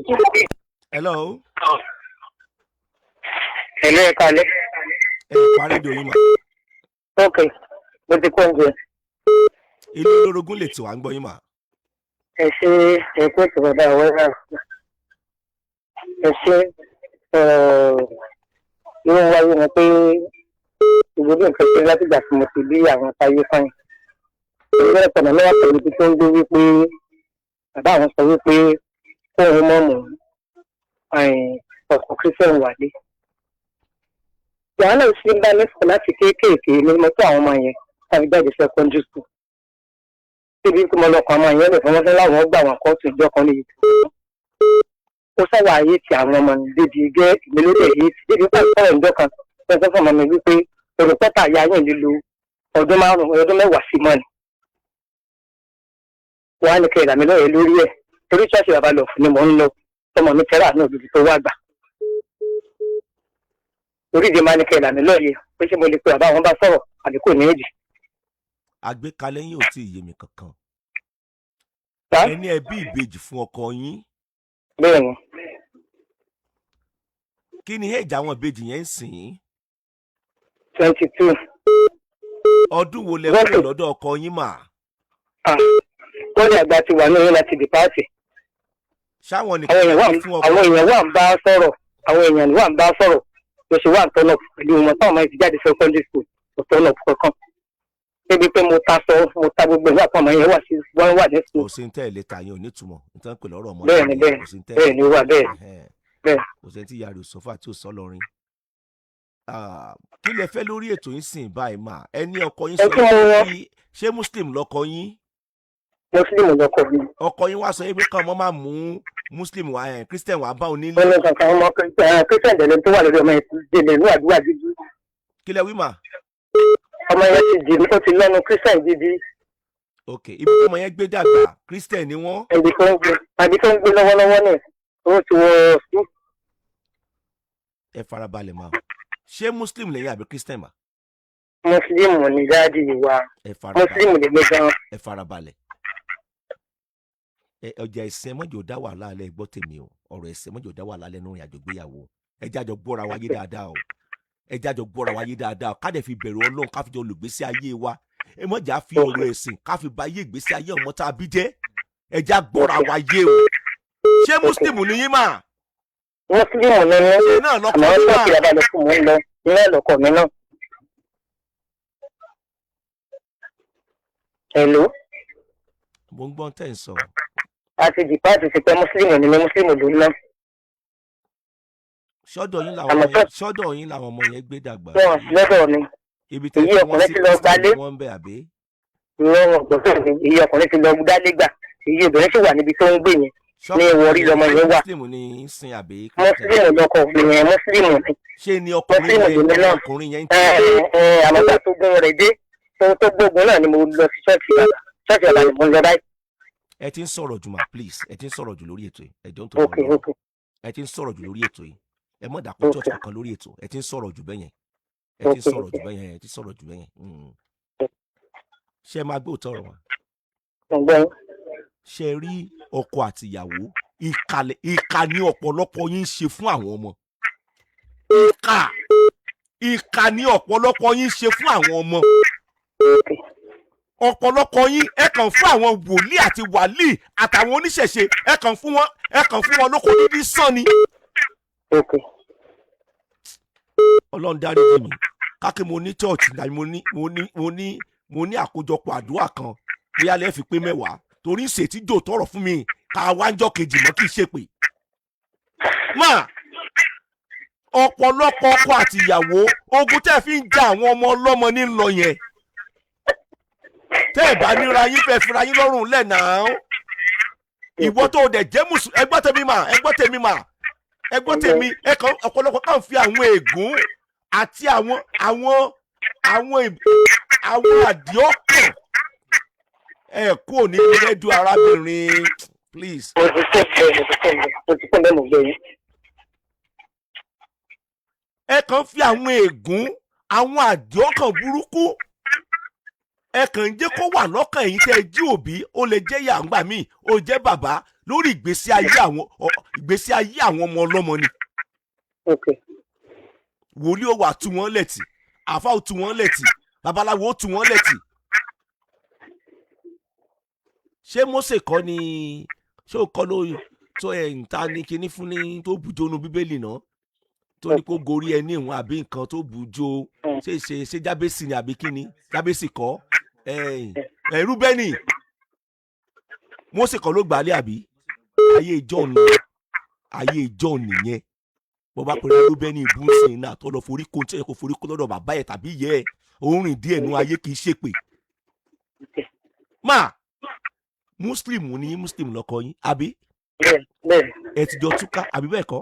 Hello. Hello, ẹ káalẹ́. Parí ìdòyìn mà. Ok, mo ti kó oúnjẹ. Ilé olórogún lè tì wá ń gbọ́ yín mà. Ẹ ṣe ẹ̀kọ́ ìtìbọ̀dá ọ̀wẹ́rà. Ẹ ṣe irú wáyé ni pé ìgbòdì nǹkan ṣe láti gbà tí mo ti bí àwọn táyé fáyìn. Ìgbẹ́ ìpọ̀nà mẹ́wàá pẹ̀lú ibi tó ń gbé wípé bàbá àwọn sọ wípé kóun mọ̀ mọ̀ ọkọ̀ kírísítẹ̀n wálé. Ìyá náà sì ń bá mi sọ láti kéékèèké ní mọ́tò àwọn ọmọ yẹn tàbí jáde secondary school. Síbi tí mo lọ kàn ọmọ yẹn lè fún wọn fẹ́ láwọn gbà wọn kóòtù ìjọ kan níbi tó ó sáwà ayé ti àwọn ọmọ débi gẹ́ ìgbélódé yìí débi pé ìfọ̀rọ̀ ìjọ kan lọ́sọ̀ fún ọmọ mi wípé olùpẹ́tà ya yẹn lílo ọdún 5 ọdún 10 sí mọ́ni. Wọ́n á ní kẹ́ ìlàmì lọ́yẹ̀ lórí ẹ̀ torí ṣọ́ọ̀ṣì bàbá lọ fún ni mò ń lọ tọmọ mi tẹ́lá náà lójú tó wá gbà. Orí ìdí máa ní kẹ́ ìlàmì lọ́yẹ̀ pé ṣé mo lè pe bàbá wọn bá sọ̀rọ̀ àbí kò ní èjì. Àgbékalẹ̀ yín ò tí ì yé mi kankan. Ẹni ẹbí ìbejì fún ọkọ yín. Bẹ́ẹ̀ni. Kí ni èjì àwọn ìbejì yẹn ń sìn? 22. Ọdún wo lẹ kúrò lọ́dọ̀ ọkọ yín mà? Wọ́n ní àgbà ti wà ní láti dìpáàtì. Ṣáwọn nìkan àwọn èèyàn wà ń bá sọ̀rọ̀ ló ṣe wà ń tọ́nà pẹ̀lú wọn táwọn máa ti jáde secondary school kò tọ́nà kankan. Débi pé mo ta gbogbo ìwà àpamọ́ yẹn wọ́n wà ní school. Kò sí ní tẹ̀lé ta yẹn ò ní túmọ̀ nítorí pé lọ́rọ̀ ọmọ bẹ́ẹ̀ ni wà bẹ́ẹ̀. Kò sí tí yàrá òṣòfò àti òṣòlọrin. Kí lẹ fẹ́ lórí ètò yín sìn báyìí mà? Ẹni ọkọ yín sọ pé ṣé Muslim lọkọ yín? Muslim lọkọ mi. Ọkọ yín wá sọ pé kàn mọ́ máa mú Muslim wá Christian wá bá onílé. Wọ́n ní kankan ọmọ Christian tẹ̀lé tó wà lórí ọmọ ìdílé ní àdúrà dídú. Kí lẹ wí mà? Ọmọ yẹn ti jì ó ti lọ́nu Christian gidi. Ok, ibi tí ọmọ yẹn gbé dàgbà Christian ni wọ́n. Ibi tó ń gbé lọ́wọ́lọ́wọ́ náà ó ti wọ sí. Ẹ farabalẹ̀ mà. Ṣé Muslim lẹ́yìn àbí Christian mà? Muslim ni dáàdi wa. Muslim lè gbé gan. Ẹ farabalẹ̀. Ọjà ẹ̀sìn mọ́jọ́ dá wàhálà alẹ́ gbọ́ tèmi o. Ọ̀rọ̀ ẹ̀sìn mọ́jọ́ dá wàhálà alẹ́ nínú ìrìnàjò gbéyàwó. Ẹ jájọ gbọ́ra wáyé dáadáa o. Ẹ jájọ gbọ́ra wáyé dáadáa o. Ká dẹ̀ fi bẹ̀rù Ọlọ́run ká fi jọ olùgbésí ayé wa. Ẹ mọ̀jà fi ọ̀rọ̀ ẹ̀sìn ká fi bá yé ìgbésí ayé ọmọ tá a bí jẹ́. Ẹ já gbọ́ra wáyé o. Ṣé Muslim ni yín mà? Muslim ni mí. Ṣé náà lọkọ mi mà? Àmọ́ ọjọ́ ìyàbá lọ fún mi lọ. Iná lọkọ mi náà. Hello. Mo ń gbọ́n tẹ̀ ń sọ. Àti dìpáàtì ti pẹ́ Muslim ni mí, Muslim ló ń ná. Sọ́dọ̀ yín làwọn ọmọ yẹn gbé dàgbà. Wọ́n lọ́dọ̀ mi. Ibi tí wọ́n ti lọ gbálé. Wọ́n bẹ̀ àbí? Ìyẹn ọ̀gbọ́n mi, iye ọkùnrin ti lọ dálé gbà. Iye obìnrin sì wà níbi tó ń gbé yẹn. Ní ìwọrí lọmọ yẹn wà. Muslim ni sin àbí? Muslim lọkọ mi yẹn, Muslim ni. Ṣé ni ọkùnrin yẹn ń tẹ̀? Àmọ́gbà tó gún rẹ̀ dé, tó gbógun náà ni mo lọ sí ṣọ́ọ̀ṣì bàbá. Ṣọ́ọ̀ṣì bàbá ni mo lọ báyìí. Ẹ ti ń sọ̀rọ̀ jù mà please, ẹ ti ń sọ̀rọ̀ jù lórí ètò yìí. Ẹ jọ ń tọ́jú lọ. Ẹ ti ń sọ̀rọ̀ jù lórí ètò yìí. Ẹ mọ̀ dàpọ̀ church kankan lórí ètò. Ẹ ti ń sọ̀rọ̀ jù bẹ́yẹn. Ẹ ti ń sọ̀rọ̀ jù bẹ́yẹn. Ṣé ẹ máa gbé òótọ́ ọ̀rọ̀ wa? Ṣé ẹ rí ọkọ àti ìyàwó ìkà ni ọ̀pọ̀lọpọ̀ yín ń ṣe fún àwọn ọmọ. Ìkà ni ọ̀pọ̀lọpọ̀ yín ń ṣe fún àwọn ọmọ. Ọ̀pọ̀lọpọ̀ yín ẹ kàn fún àwọn wòlíì àti wàlíì àtàwọn oníṣẹ̀ṣe ẹ kàn fún wọn lóko dídí sàn ni. Ọlọ́run dáríjì mi káàkiri mo ní church náà mo ní àkójọpọ̀ àdúrà kan bí alẹ́ fi pé 10 torí ìṣètìjò tọrọ fún mi ká wájọ́ kejì mọ́ kí n ṣe pé. Mà ọ̀pọ̀lọpọ̀ ọkọ àti ìyàwó ogun tẹ́ fi ń ja àwọn ọmọ ọlọ́mọ ní lọ yẹn. Tẹ́ ẹ̀ bá níra yín fẹ́ fira yín lọ́rùn lẹ̀ náà. Ìwọ tó dẹ̀ jẹ́ mùsùlùmí ẹgbọ́n tèmi ẹ̀kan ọ̀pọ̀lọpọ̀ kàn fi àwọn ègún àti àwọn àdìọ́kàn ẹ̀ kúrò ní rédíò arábìnrin please. Ẹ kàn fi àwọn ègún àwọn àdìọ́kàn burúkú ẹ kàn jẹ́ kó wà lọ́kàn ẹ̀yin tẹ́ ẹ jí òbí ó lè jẹ́ yàǹgbà míì ó jẹ́ bàbá lórí ìgbésí ayé àwọn ọmọ ọlọ́mọ ni. Wòlíì ó wà tú wọn lẹ́tì, àfáà ó tú wọn lẹ́tì, babaláwo ó tú wọn lẹ́tì. Ṣé Mósè kọ́ ni ṣé ó kọ́ lórí tó ń ta ní kinní fún ní tó bùjónú bíbélì náà tó ní kó gorí ẹni ìwọ̀n àbí nǹkan tó bùjó ṣe jábèsì ni àbí kíni jábèsì kọ́ Rúbẹ́nì Mósè kọ́ ló gbà á lé àbí ayé ìjọ nìyẹn bó bá pẹ̀lú Rúbẹ́nì ìbúnsìn náà tó lọ forí kó tí ẹ kò forí kó lọ́dọ̀ bàbá ẹ̀ tàbí ìyẹ́ ẹ̀ òun rìn díẹ̀ nú ayé kì í ṣèpè. Máa Muslim ní Muslim lọkọ yín àbí ẹ ti jọ túká àbí bẹ́ẹ̀ kọ́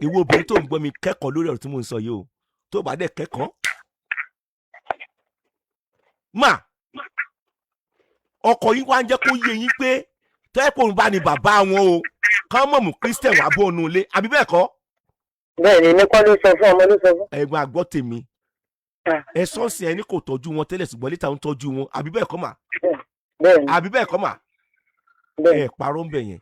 ìwọ obìnrin tó ń gbọ́ mi kẹ́kọ̀ọ́ lórí ọ̀rọ̀ tí mo ń sọ yìí o tó bá dẹ̀ kẹ́kọ̀ọ́ mà ọkọ yín wá ń jẹ́ kó yé yín pé tẹ́pọ̀ ń bá ní bàbá wọn o kán mọ̀ mú Christian wà bọ́ ọ̀nù ilé àbí bẹ́ẹ̀ kọ́. Bẹ́ẹ̀ni ní kọ́ ló sọ fún ọmọ ló sọ fún. Ẹ̀gbọ́n àgbọ́ tèmi ẹ sọ́ọ̀sì ẹni kò tọ́jú wọn tẹ́lẹ̀ ṣùgbọ́n létà ń tọ́jú wọn àbí bẹ́ẹ̀ kọ́ mà. Àbí bẹ́ẹ̀ kọ́ mà. Ẹ parọ́ ń bẹ̀ yẹn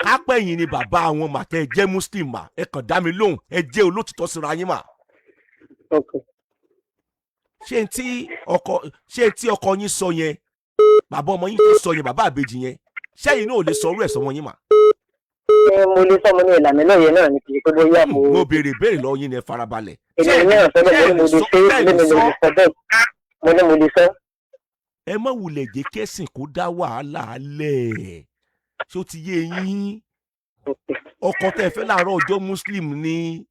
kápẹ́ yìí ni bàbá àwọn mà tẹ́ ẹ jẹ́ Muslim mà ẹ kàn dá mi lóhùn ẹ jẹ́ olótìtọ́ síra yín mà. ṣé tí ọkọ yín sọ yẹn bàbá ọmọ yín tó sọ yẹn bàbá àbèjì yẹn ṣẹ́yìn náà ò lè sọ orú ẹ̀ sọmọ yín mà. Mo lè sọ mo ní ìlànà náà yẹn náà ní kìí pé bóyá mo. Mo béèrè lọ́wọ́ yín ní ẹ farabalẹ̀. Èmi náà sọ pé mo lè ṣe mo ní mo lè sọ. Ẹ má wulẹ̀ jẹ́ kẹ́sìn kó dá wàhálà lẹ̀ ṣé ó ti yé yín ọkọ tẹ́ fẹ́ láàárọ̀ ọjọ́ Muslim ni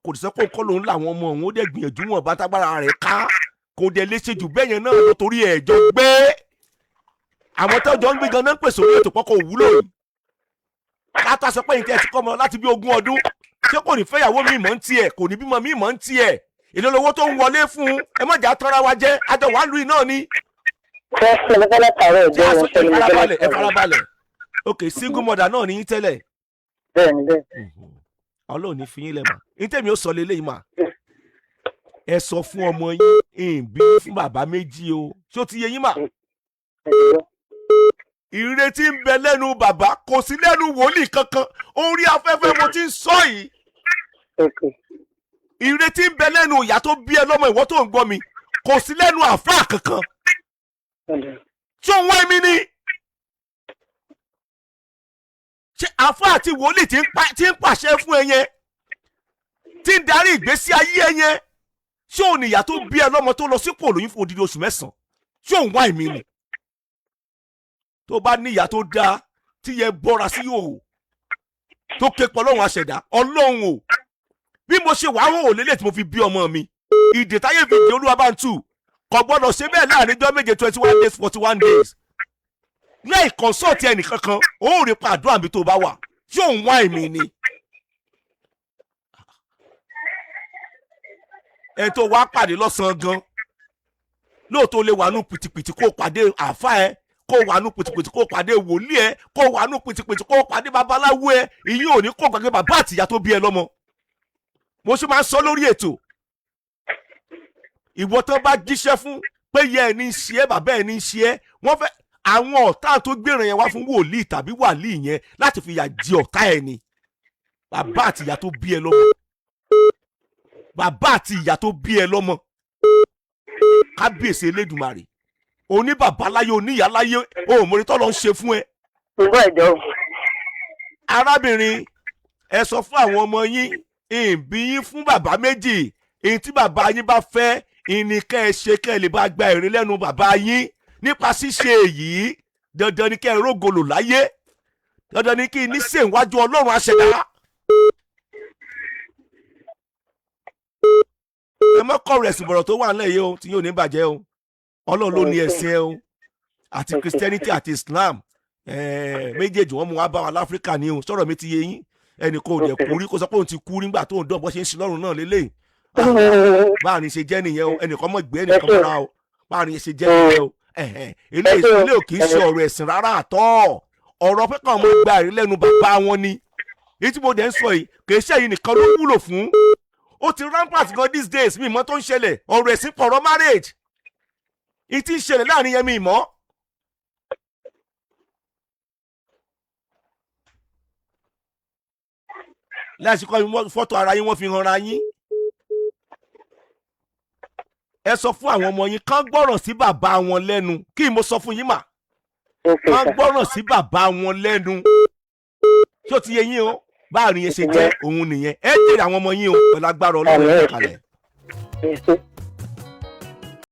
kò sọ pé kọ́ lòun làwọn ọmọ òun ó dẹ̀ gbìyànjú wọn bá tágbára rẹ̀ ká kò dẹ̀ lè ṣe jù bẹ́ẹ̀ yẹn náà lọ torí ẹ̀jọ̀ gbé àwọn tọ́jọ́ ń gbé gan náà ń pèsè orí ètò pọ́kọ̀ òwúlò yìí látà sọ pé ìtẹ́ ti kọ́ ọmọ láti bí 20 ọdún ṣé kò ní fẹ́yàwó mi mọ̀ ń tiẹ̀ kò ní bímọ mi mọ̀ ń tiẹ̀ èlò lówó tó ń wọlé fún ẹ má jà tọ́ra wa jẹ́ àjọ wà lùí náà ni. Ẹ farabalẹ̀ ok single mother náà ní yín tẹ́lẹ̀. Bẹ́ẹ̀ni. Ọlọ́run ní fi yín lẹ̀ mà ní tèmi ó sọ lélẹ́yìn mà ẹ sọ fún ọmọ yín bí fún bàbá méjì o ṣé ó ti yé yín mà. Ìrètí ń bẹ lẹ́nu bàbá kò sí lẹ́nu wòlíì kankan orí afẹ́fẹ́ mo ti ń sọ yìí. Ìrètí ń bẹ lẹ́nu ìyá tó bí ẹ lọ́mọ ìwọ tó ń gbọ́ mi kò sí lẹ́nu àfáà kankan. Tí òun wá mi ni ṣé àfáà àti wòlíì tí ń pàṣẹ fún ẹ yẹn tí ń darí ìgbésí ayé ẹ yẹn ṣé òun ìyá tó bí ẹ lọ́mọ tó lọ sípò lóyún fún odidi oṣù 9 ṣé òun wá mi ni. Tó bá ní ìyá tó dáa tí yẹ bọ́ra sí òwò tó ké pọ̀ lọ́run àṣẹ̀dá Ọlọ́run o bí mo ṣe wàá hò lélẹ̀ tí mo fi bí ọmọ mi ìdè táyé fi di Olúwa bá ń tù kò gbọ́dọ̀ ṣe bẹ́ẹ̀ láàrin ọjọ́ méje 21 days 41 days láì kọ́nsọ́ọ̀tì ẹnìkankan ó rí pa àdúrà mi tó bá wà yóò ń wá èmi ni. ẹ tó wá pàdé lọ́sàn-án gan lóòótọ́ lè wà nù pìtìpìtì kó pàdé àáfà ẹ kó wà nù pìtìpìtì kó pàdé wòlíì ẹ kó wà nù pìtìpìtì kó pàdé babaláwo ẹ ìyín ò ní kó gbàgbé bàbá àtìyá tó bí ẹ lọ́mọ. Mo ṣe máa ń sọ lórí ètò ìwọ tán bá jíṣẹ́ fún pé yẹ ẹ ní í ṣe ẹ bàbá ẹ ní í ṣe ẹ wọ́n fẹ́ àwọn ọ̀tá tó gbèrè yẹn wá fún wòlíì tàbí wàlíì yẹn láti fi yà jẹ ọ̀tá ẹ ni bàbá àtìyá tó bí ẹ lọ́mọ bàbá àti ìyá tó bí ẹ lọ́mọ kábíyèsí Elédùmarè oní bàbá láyé oníyá láyé òun mo ní tọ́ lọ ń ṣe fún ẹ. Arábìnrin ẹ sọ fún àwọn ọmọ yín ìbí yín fún bàbá méjì èyí tí bàbá yín bá fẹ́ ìní kẹ́ ẹ ṣe kẹ́ ẹ lè bá gba èrè lẹ́nu bàbá yín nípa ṣíṣe èyí dandan ni kẹ́ ẹ rógolò láyé dandan ni kí ní sèǹwájú Ọlọ́run àṣẹdá. Ẹ má kọ́ rẹ̀ ẹ̀sìn bọ̀rọ̀ tó wà nílẹ̀ yìí o tí yóò ní bàjẹ́ o Ọlọ́run ló ní ẹ̀sìn ẹ o àti Christianity àti Islam méjèèjì wọn mú wá bá wa láfíríkà ní o sọ̀rọ̀ mi ti yé yín ẹnì kan ò dẹ̀ kú rí kó sọ pé òun ti kú nígbà tó ń dán bó ṣe ń sin lọ́rùn náà lélẹ́yìn báàrin ṣe jẹ́ nìyẹn o ẹnìkan mọ̀ gbé ẹnìkan mọ́ra o báàrin ṣe jẹ́ nìyẹn o ilé ò kì í ṣe ọ̀rọ̀ ẹ̀sìn rárá àtọ́ ọ̀rọ̀ pé káwọn ọmọ gba ẹ̀rí lẹ́nu bàbá wọn ni èyí tí mo dẹ̀ ń sọ yìí kì í ṣe èyí nìkan ló wúlò fún ó ti rampart gan these days mi ìmọ̀ tó ń ṣẹlẹ̀ ọ̀rọ̀ ẹ̀sìn pọ̀rọ̀ marriage ìtì ń ṣẹlẹ̀ láàrin yẹn mi ìmọ̀ lásìkò fọ́tò ara yín wọ́n fi hàn ra yín. ẹ sọ fún àwọn ọmọ yín kán gbọ́ràn sí bàbá wọn lẹ́nu kí mo sọ fún yín mà kán gbọ́ràn sí bàbá wọn lẹ́nu ṣó ti yé yín o báàrin yẹn ṣe jẹ́ òun nìyẹn ẹ jèrè àwọn ọmọ yín o pẹ̀lú agbára Ọlọ́run ẹ̀ kalẹ̀.